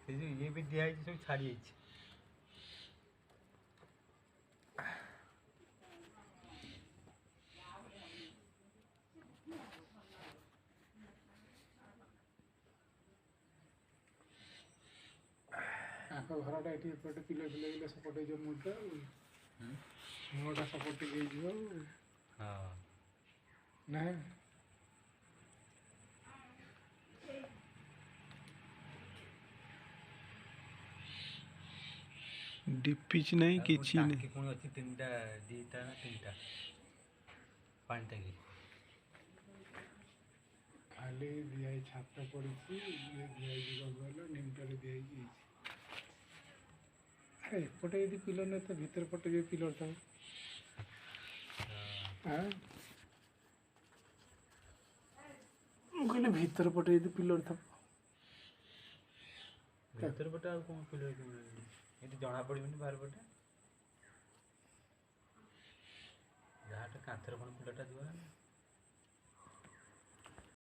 ये भी दिया है सब छाड़ी जाइए आख घरटा ये एपटे पिले पिले सपोर्ट हो मुझे मुहटा सपोर्ट हो हाँ ना डिपिच नहीं किछि नहीं कौन अच्छी तीनटा दीटा ना तीनटा पानी टंकी खाली दिया छात पड़ी दिया गल निमटारे दिया अरे एपटे यदि पिलर नहीं तो भीतर पटे जो पिलर था कहले भीतर पटे यदि पिलर था भीतर पटे आ कौन पिलर ये जना पड़े बाहर पटे जहाँ कांथर कौन पिलरटा दिवा